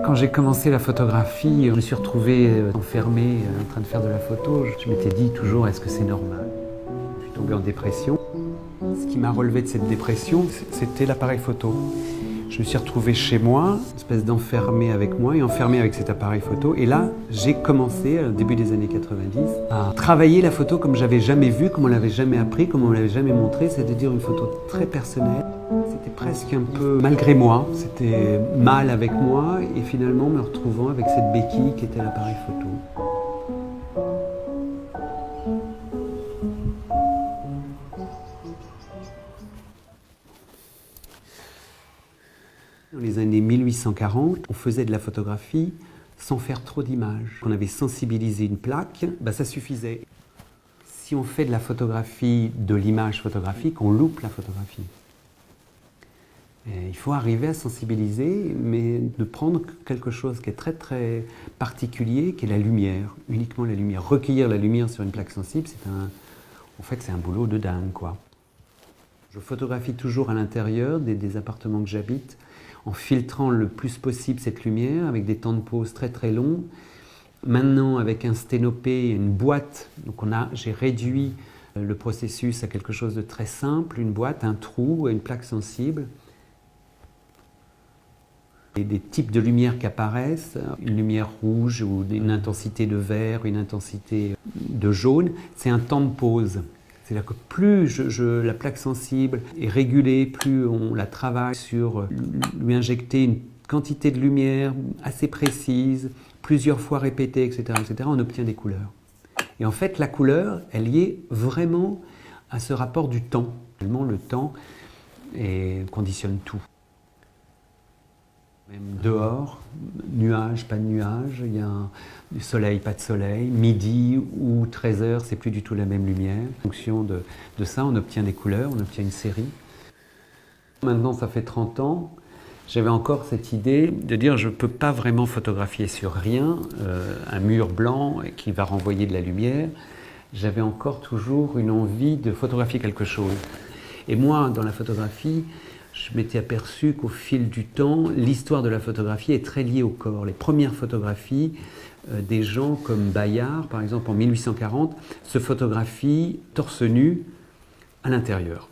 Quand j'ai commencé la photographie, je me suis retrouvé enfermé en train de faire de la photo. Je m'étais dit toujours, est-ce que c'est normal? Je suis tombé en dépression. Ce qui m'a relevé de cette dépression, c'était l'appareil photo. Je me suis retrouvé chez moi, une espèce d'enfermé avec moi et enfermé avec cet appareil photo. Et là, j'ai commencé, au début des années 90, à travailler la photo comme j'avais jamais vu, comme on l'avait jamais appris, comme on l'avait jamais montré, c'est-à-dire une photo très personnelle. C'était presque un peu malgré moi, c'était mal avec moi et finalement me retrouvant avec cette béquille qui était l'appareil photo. Dans les années 1840, on faisait de la photographie sans faire trop d'images. On avait sensibilisé une plaque, ça suffisait. Si on fait de la photographie, de l'image photographique, on loupe la photographie. Et il faut arriver à sensibiliser, mais de prendre quelque chose qui est très très particulier, qui est la lumière, uniquement la lumière. Recueillir la lumière sur une plaque sensible, c'est un boulot de dingue, quoi. Je photographie toujours à l'intérieur des appartements que j'habite, en filtrant le plus possible cette lumière, avec des temps de pause très très longs. Maintenant, avec un sténopé, une boîte, donc j'ai réduit le processus à quelque chose de très simple, une boîte, un trou, une plaque sensible. Et des types de lumière qui apparaissent, une lumière rouge ou une intensité de vert, une intensité de jaune, c'est un temps de pause. C'est-à-dire que plus la plaque sensible est régulée, plus on la travaille sur lui injecter une quantité de lumière assez précise, plusieurs fois répétée, etc., on obtient des couleurs. Et en fait, la couleur, elle y est vraiment à ce rapport du temps. Tellement le temps conditionne tout. Même dehors, nuages, pas de nuages, il y a du soleil, pas de soleil, midi ou 13h, c'est plus du tout la même lumière. En fonction de ça, on obtient des couleurs, on obtient une série. Maintenant, ça fait 30 ans, j'avais encore cette idée de dire je ne peux pas vraiment photographier sur rien, un mur blanc qui va renvoyer de la lumière. J'avais encore toujours une envie de photographier quelque chose. Et moi, dans la photographie, je m'étais aperçu qu'au fil du temps, l'histoire de la photographie est très liée au corps. Les premières photographies des gens comme Bayard, par exemple en 1840, se photographient torse nu à l'intérieur.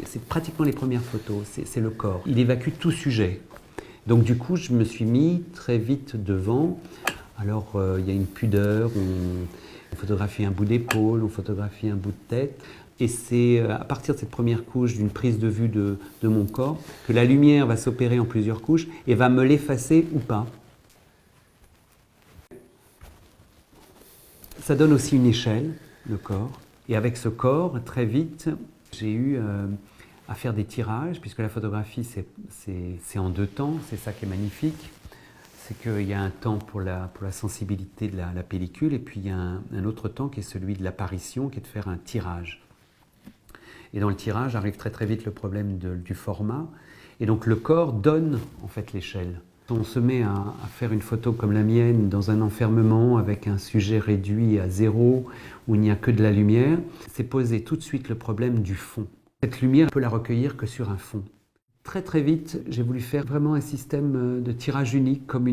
C'est pratiquement les premières photos, c'est le corps. Il évacue tout sujet. Donc du coup, je me suis mis très vite devant. Alors, il y a une pudeur, on photographie un bout d'épaule, on photographie un bout de tête. Et c'est à partir de cette première couche, d'une prise de vue de mon corps, que la lumière va s'opérer en plusieurs couches et va me l'effacer ou pas. Ça donne aussi une échelle, le corps. Et avec ce corps, très vite, j'ai eu à faire des tirages, puisque la photographie, c'est en deux temps, c'est ça qui est magnifique. C'est qu'il y a un temps pour la sensibilité de la pellicule, et puis il y a un autre temps qui est celui de l'apparition, qui est de faire un tirage. Et dans le tirage arrive très très vite le problème du format. Et donc le corps donne en fait l'échelle. On se met à faire une photo comme la mienne dans un enfermement avec un sujet réduit à zéro où il n'y a que de la lumière. C'est poser tout de suite le problème du fond. Cette lumière, on peut la recueillir que sur un fond. Très très vite, j'ai voulu faire vraiment un système de tirage unique comme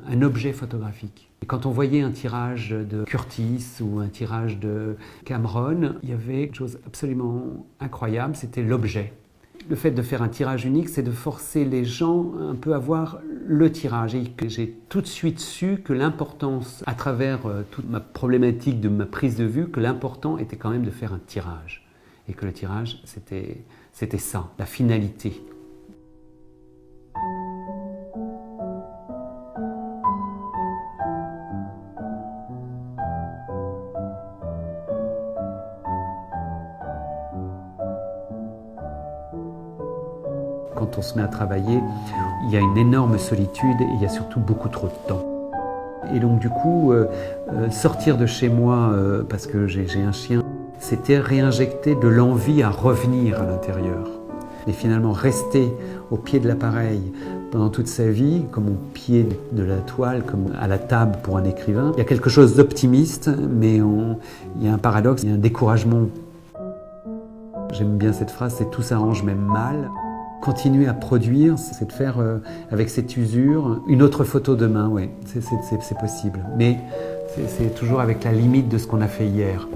un objet photographique. Et quand on voyait un tirage de Curtis ou un tirage de Cameron, il y avait quelque chose absolument incroyable, c'était l'objet. Le fait de faire un tirage unique, c'est de forcer les gens un peu à voir le tirage. Et j'ai tout de suite su que l'importance, à travers toute ma problématique de ma prise de vue, que l'important était quand même de faire un tirage. Et que le tirage, c'était ça, la finalité. Quand on se met à travailler, il y a une énorme solitude et il y a surtout beaucoup trop de temps. Et donc du coup, sortir de chez moi, parce que j'ai un chien, c'était réinjecter de l'envie à revenir à l'intérieur. Et finalement rester au pied de l'appareil pendant toute sa vie, comme au pied de la toile, comme à la table pour un écrivain. Il y a quelque chose d'optimiste, mais il y a un paradoxe, il y a un découragement. J'aime bien cette phrase, c'est tout s'arrange même mal. Continuer à produire, c'est de faire avec cette usure une autre photo demain, oui, c'est possible. Mais c'est toujours avec la limite de ce qu'on a fait hier.